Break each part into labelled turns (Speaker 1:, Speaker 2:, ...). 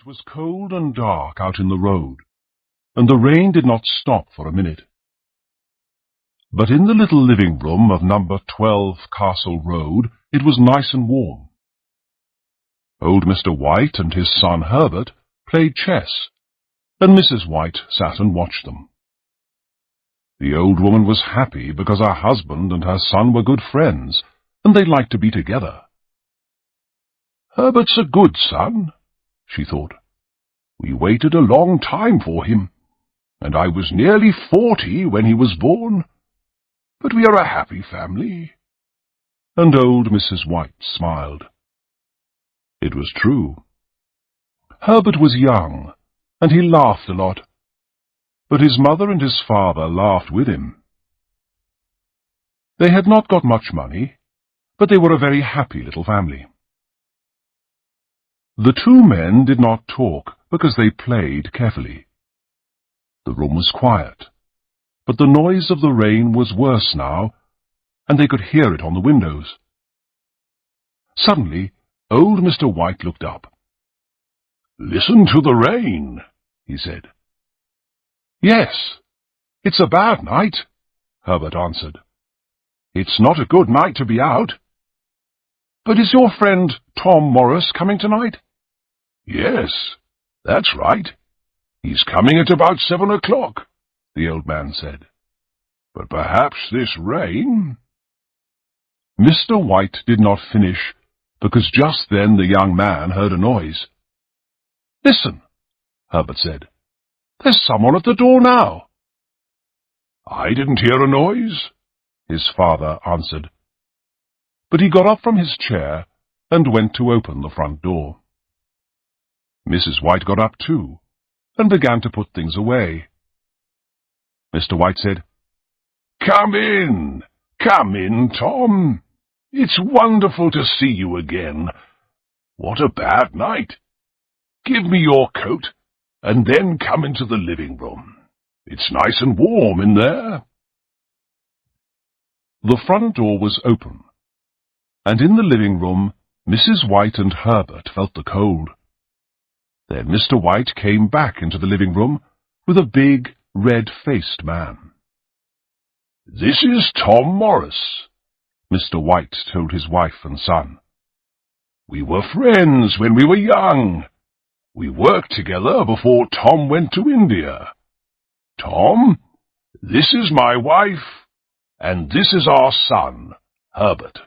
Speaker 1: was cold and dark out in the road, and the rain did not stop for a minute. But in the little living room of number 12 Castle Road it was nice and warm. Old Mr. White and his son Herbert played chess, and Mrs. White sat and watched them. The old woman was happy because her husband and her son were good friends, and they liked to be together. "Herbert's a good son," she thought. "We waited a long time for him, and I was nearly 40 when he was born. But we are a happy family." And old Mrs. White smiled. It was true. Herbert was young, and he laughed a lot, but his mother and his father laughed with him. They had not got much money, but they were a very happy little family. The two men did not talk because they played carefully. The room was quiet, but the noise of the rain was worse now, and they could hear it on the windows. Suddenly, old Mr. White looked up. "Listen to the rain," he said. "Yes, it's a bad night," Herbert answered. "It's not a good night to be out." "But is your friend Tom Morris coming tonight?" "Yes, that's right. He's coming at about 7 o'clock, the old man said. "But perhaps this rain—" Mr. White did not finish, because just then the young man heard a noise. "Listen," Herbert said. "There's someone at the door now." "I didn't hear a noise," his father answered. But he got up from his chair and went to open the front door. Mrs. White got up too, and began to put things away. Mr. White said, Come in, Tom. It's wonderful to see you again. What a bad night. Give me your coat, and then come into the living room. It's nice and warm in there." The front door was open, and in the living room Mrs. White and Herbert felt the cold. Then Mr. White came back into the living room with a big, red-faced man. "This is Tom Morris," Mr. White told his wife and son. "We were friends when we were young. We worked together before Tom went to India. Tom, this is my wife, and this is our son, Herbert."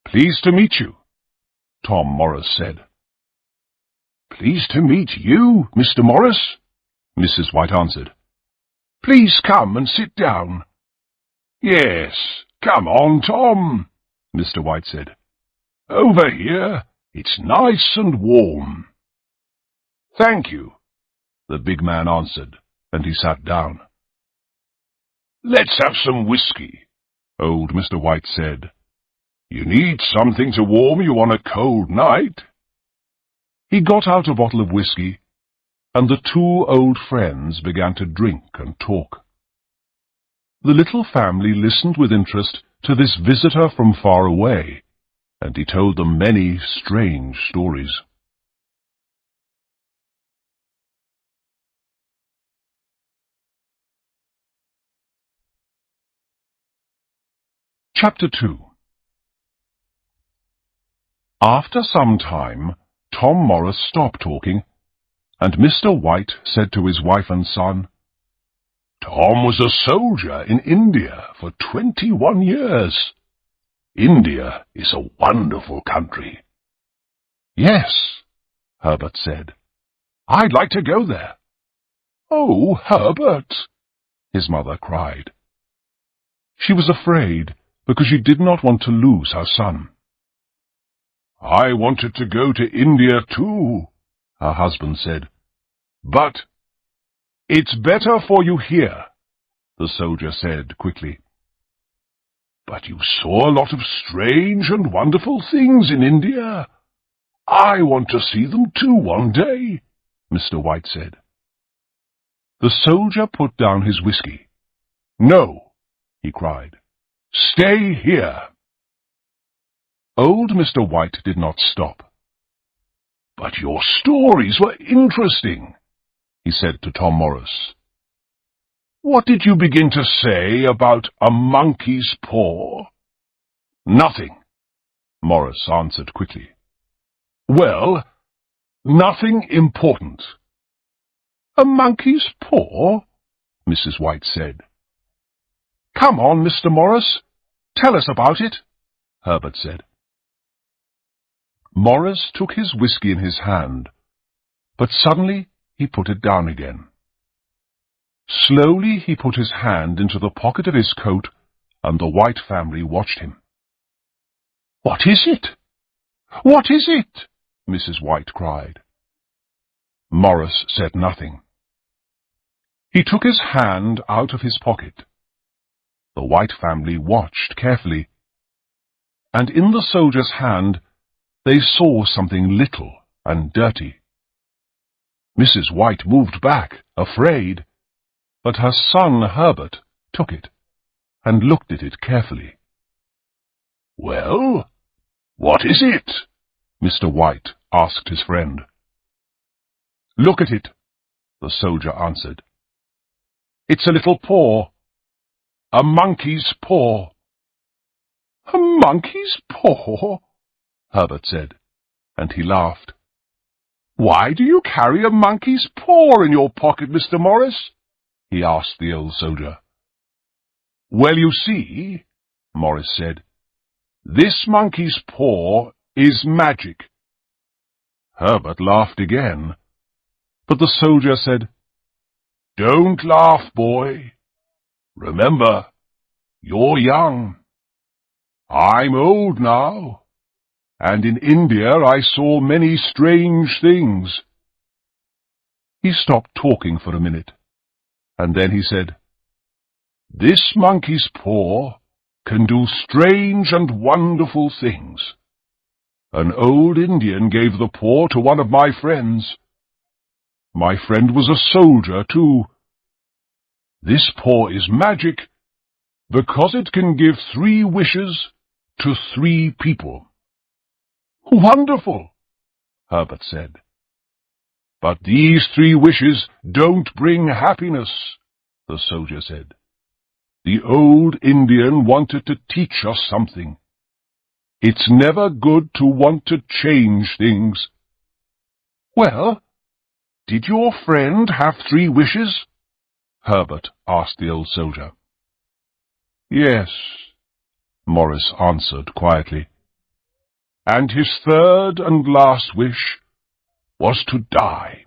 Speaker 1: "Pleased to meet you," Tom Morris said. "Pleased to meet you, Mr. Morris," Mrs. White answered. "Please come and sit down." "Yes, come on, Tom," Mr. White said. "Over here, it's nice and warm." "Thank you," the big man answered, and he sat down. "Let's have some whiskey," old Mr. White said. "You need something to warm you on a cold night." He got out a bottle of whiskey, and the two old friends began to drink and talk. The little family listened with interest to this visitor from far away, and he told them many strange stories. Chapter 2. After some time, Tom Morris stopped talking, and Mr. White said to his wife and son, "Tom was a soldier in India for 21 years. India is a wonderful country." "Yes," Herbert said. "I'd like to go there." "Oh, Herbert!" his mother cried. She was afraid because she did not want to lose her son. "I wanted to go to India too," her husband said. "But—" "It's better for you here," the soldier said quickly. "But you saw a lot of strange and wonderful things in India. I want to see them too one day," Mr. White said. The soldier put down his whiskey. "No," he cried. "Stay here." Old Mr. White did not stop. "But your stories were interesting," he said to Tom Morris. "What did you begin to say about a monkey's paw?" "Nothing," Morris answered quickly. "Well, nothing important." "A monkey's paw?" Mrs. White said. "Come on, Mr. Morris, tell us about it," Herbert said. Morris took his whiskey in his hand, but suddenly he put it down again. Slowly he put his hand into the pocket of his coat, and the White family watched him. "What is it? What is it?" Mrs. White cried. Morris said nothing. He took his hand out of his pocket. The White family watched carefully, and in the soldier's hand they saw something little and dirty. Mrs. White moved back, afraid, but her son Herbert took it and looked at it carefully. "Well, what is it?" Mr. White asked his friend. "Look at it," the soldier answered. "It's a little paw. A monkey's paw." "A monkey's paw?" Herbert said, and he laughed. "Why do you carry a monkey's paw in your pocket, Mr. Morris?" he asked the old soldier. "Well, you see," Morris said, "this monkey's paw is magic." Herbert laughed again, but the soldier said, "Don't laugh, boy. Remember, you're young. I'm old now, and in India I saw many strange things." He stopped talking for a minute, and then he said, "This monkey's paw can do strange and wonderful things. An old Indian gave the paw to one of my friends. My friend was a soldier, too. This paw is magic because it can give 3 wishes to 3 people." "Wonderful," Herbert said. "But these 3 wishes don't bring happiness," the soldier said. "The old Indian wanted to teach us something. It's never good to want to change things." "Well, did your friend have 3 wishes?" Herbert asked the old soldier. "Yes," Morris answered quietly. "And his 3rd and last wish was to die."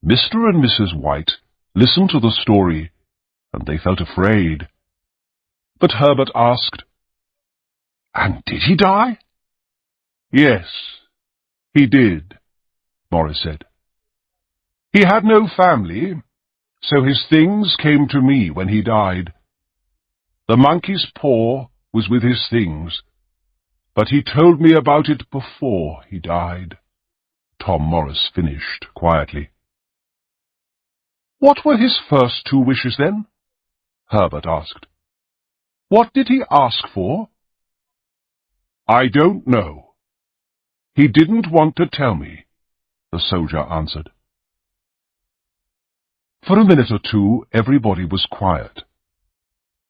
Speaker 1: Mr. and Mrs. White listened to the story, and they felt afraid. But Herbert asked, "And did he die?" "Yes, he did," Morris said. "He had no family, so his things came to me when he died. The monkey's paw was with his things, but he told me about it before he died." Tom Morris finished quietly. "What were his first 2 wishes, then?" Herbert asked. "What did he ask for?" "I don't know. He didn't want to tell me," the soldier answered. For a minute or two everybody was quiet.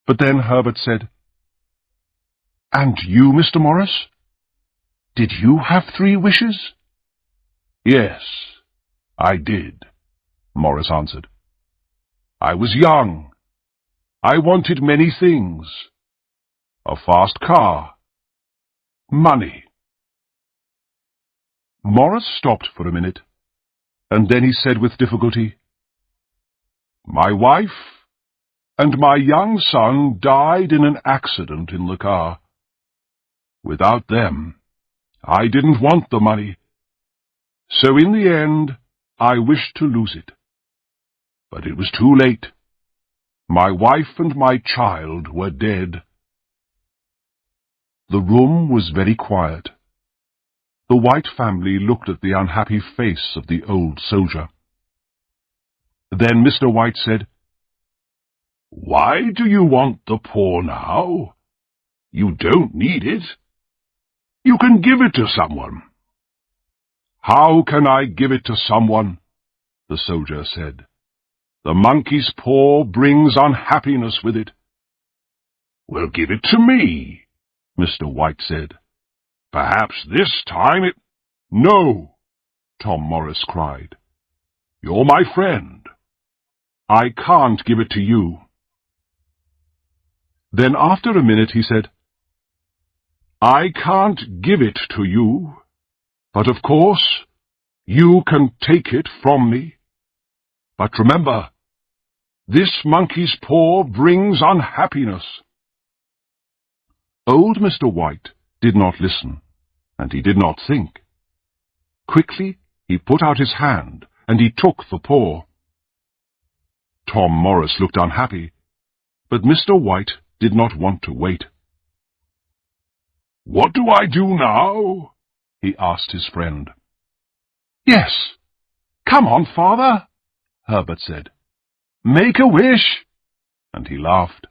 Speaker 1: But then Herbert said, "And you, Mr. Morris? Did you have 3 wishes?" "Yes, I did," Morris answered. "I was young. I wanted many things. A fast car. Money." Morris stopped for a minute, and then he said with difficulty, "My wife and my young son died in an accident in the car. Without them, I didn't want the money, so in the end I wished to lose it. But it was too late. My wife and my child were dead." The room was very quiet. The White family looked at the unhappy face of the old soldier. Then Mr. White said, "Why do you want the paw now? You don't need it. You can give it to someone." "How can I give it to someone?" the soldier said. "The monkey's paw brings unhappiness with it." "Well, give it to me," Mr. White said. "Perhaps this time it—" "No," Tom Morris cried. "You're my friend. I can't give it to you." Then after a minute he said, "I can't give it to you, but of course you can take it from me. But remember, this monkey's paw brings unhappiness." Old Mr. White did not listen, and he did not think. Quickly he put out his hand, and he took the paw. Tom Morris looked unhappy, but Mr. White did not want to wait. "What do I do now?" he asked his friend. "Yes, come on, father," Herbert said. "Make a wish," and he laughed.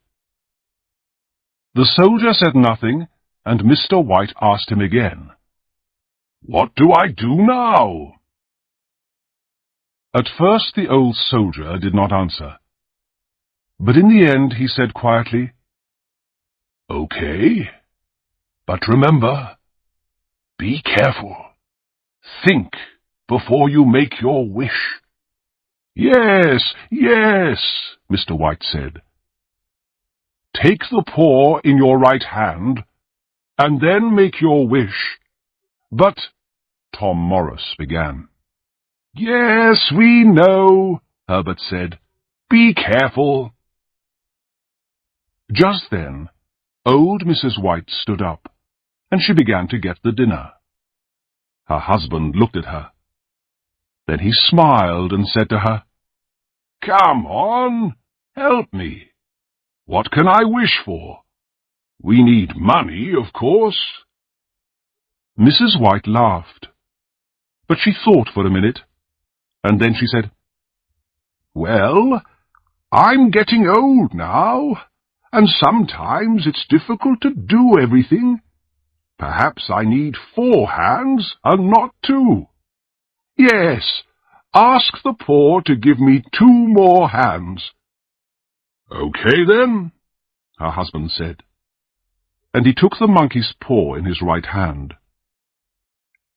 Speaker 1: The soldier said nothing, and Mr. White asked him again, "What do I do now?" At first the old soldier did not answer, but in the end he said quietly, "Okay, but remember, be careful. Think before you make your wish." "Yes, yes," Mr. White said. "Take the paw in your right hand, and then make your wish." "But—" Tom Morris began. "Yes, we know," Herbert said. "Be careful." Just then, old Mrs. White stood up, and she began to get the dinner. Her husband looked at her. Then he smiled and said to her, "Come on, help me. What can I wish for? We need money, of course." Mrs. White laughed, but she thought for a minute, and then she said, "Well, I'm getting old now, and sometimes it's difficult to do everything. Perhaps I need 4 hands and not 2. Yes, ask the paw to give me 2 more hands." "Okay, then," her husband said, and he took the monkey's paw in his right hand.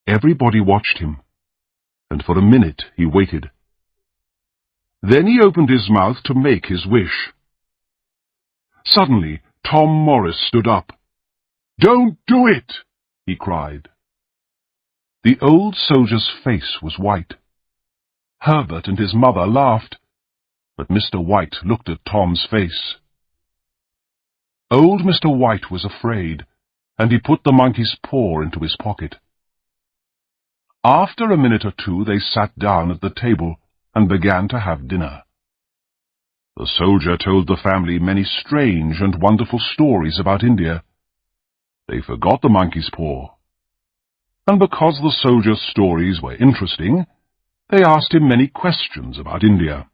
Speaker 1: Everybody watched him, and for a minute he waited. Then he opened his mouth to make his wish. Suddenly Tom Morris stood up. "Don't do it!" he cried. The old soldier's face was white. Herbert and his mother laughed, but Mr. White looked at Tom's face. Old Mr. White was afraid, and he put the monkey's paw into his pocket. After a minute or 2 they sat down at the table and began to have dinner. The soldier told the family many strange and wonderful stories about India. They forgot the monkey's paw, and because the soldier's stories were interesting, they asked him many questions about India.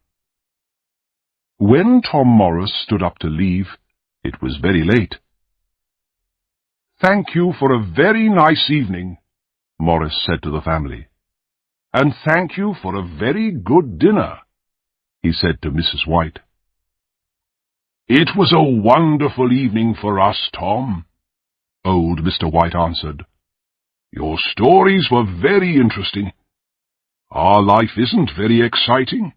Speaker 1: When Tom Morris stood up to leave, it was very late. "Thank you for a very nice evening," Morris said to the family. "And thank you for a very good dinner," he said to Mrs. White. "It was a wonderful evening for us, Tom," old Mr. White answered. "Your stories were very interesting. Our life isn't very exciting,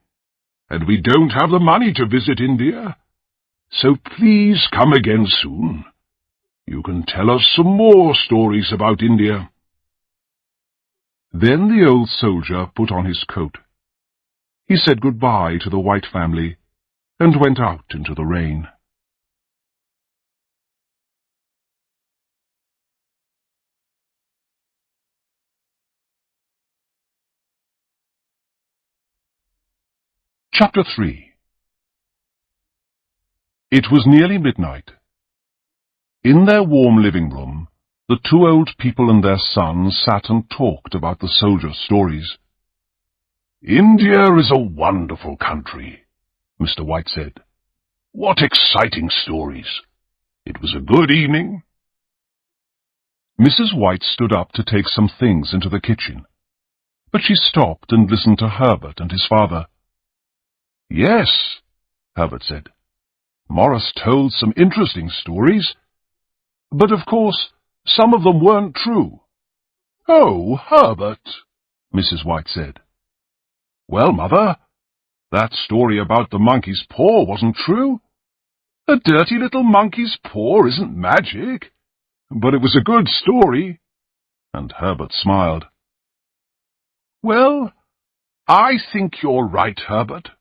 Speaker 1: and we don't have the money to visit India. So please come again soon. You can tell us some more stories about India." Then the old soldier put on his coat. He said goodbye to the White family and went out into the rain. Chapter 3. It was nearly midnight. In their warm living room, the 2 old people and their son sat and talked about the soldier's stories. "India is a wonderful country," Mr. White said. "What exciting stories! It was a good evening." Mrs. White stood up to take some things into the kitchen. but she stopped and listened to Herbert and his father. "Yes," Herbert said. "Morris told some interesting stories, but of course some of them weren't true." "Oh, Herbert," Mrs. White said. "Well, Mother, that story about the monkey's paw wasn't true. A dirty little monkey's paw isn't magic, but it was a good story." And Herbert smiled. "Well, I think you're right, Herbert,"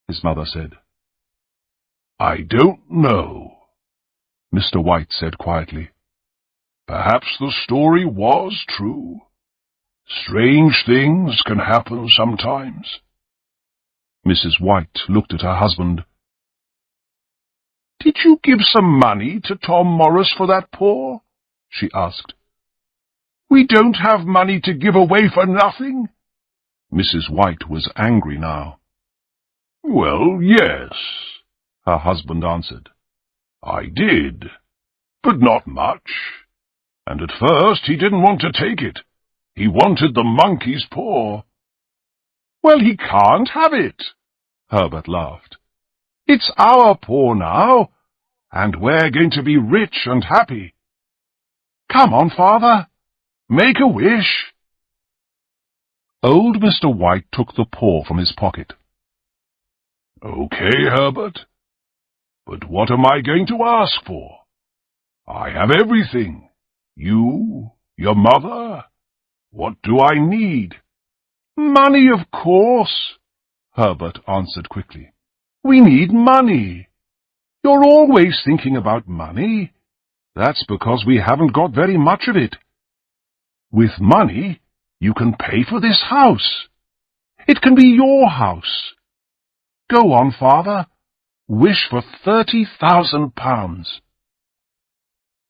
Speaker 1: his mother said. "I don't know," Mr. White said quietly. "Perhaps the story was true. Strange things can happen sometimes." Mrs. White looked at her husband. "Did you give some money to Tom Morris for that paw?" she asked. "We don't have money to give away for nothing." Mrs. White was angry now. "Well, yes," her husband answered. "I did, but not much. And at first he didn't want to take it. He wanted the monkey's paw." "Well, he can't have it," Herbert laughed. "It's our paw now, and we're going to be rich and happy. Come on, Father, make a wish." Old Mr. White took the paw from his pocket. "Okay, Herbert, but what am I going to ask for? I have everything. You, your mother. What do I need?" "Money, of course," Herbert answered quickly. "We need money. You're always thinking about money. That's because we haven't got very much of it. With money, you can pay for this house. It can be your house. Go on, Father. Wish for £30,000.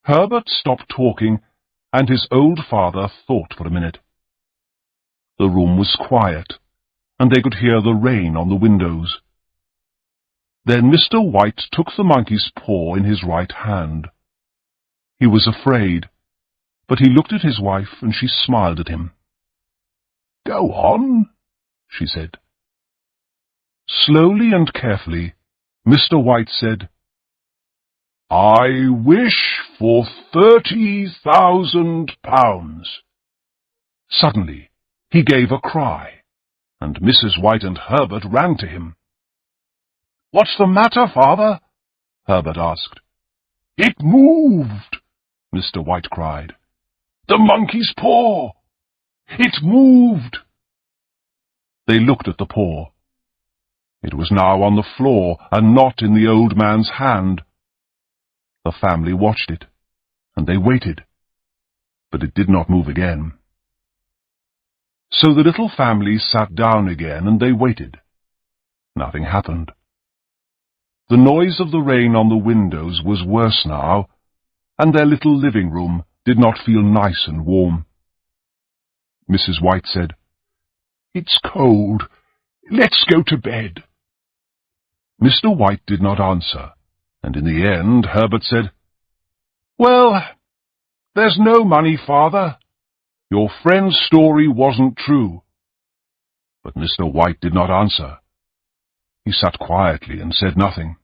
Speaker 1: Herbert stopped talking, and his old father thought for a minute. The room was quiet, and they could hear the rain on the windows. Then Mr. White took the monkey's paw in his right hand. He was afraid, but he looked at his wife, and she smiled at him. "Go on," she said. Slowly and carefully, Mr. White said, "I wish for £30,000. Suddenly, he gave a cry, and Mrs. White and Herbert ran to him. "What's the matter, Father?" Herbert asked. "It moved," Mr. White cried. "The monkey's paw! It moved!" They looked at the paw. It was now on the floor and not in the old man's hand. The family watched it, and they waited, but it did not move again. So the little family sat down again, and they waited. Nothing happened. The noise of the rain on the windows was worse now, and their little living room did not feel nice and warm. Mrs. White said, "It's cold. Let's go to bed." Mr. White did not answer, and in the end Herbert said, "Well, there's no money, Father. Your friend's story wasn't true." But Mr. White did not answer. He sat quietly and said nothing.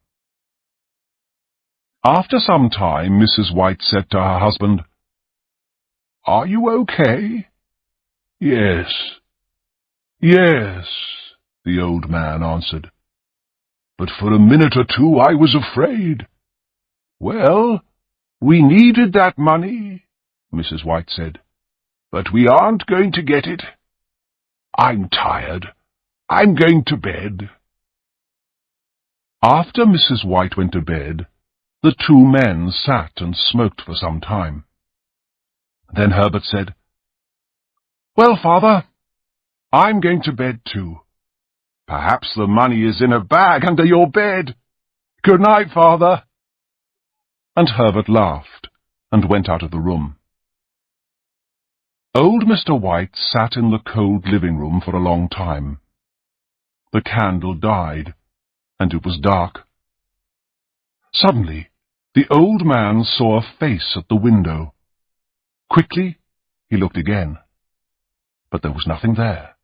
Speaker 1: After some time, Mrs. White said to her husband, "Are you okay?" "Yes, yes," the old man answered. "But for a minute or two I was afraid." "Well, we needed that money," Mrs. White said, "but we aren't going to get it. I'm tired. I'm going to bed." After Mrs. White went to bed, the two men sat and smoked for some time. Then Herbert said, "Well, Father, I'm going to bed too. Perhaps the money is in a bag under your bed. Good night, Father." And Herbert laughed and went out of the room. Old Mr. White sat in the cold living room for a long time. The candle died, and it was dark. Suddenly, the old man saw a face at the window. Quickly, he looked again, but there was nothing there.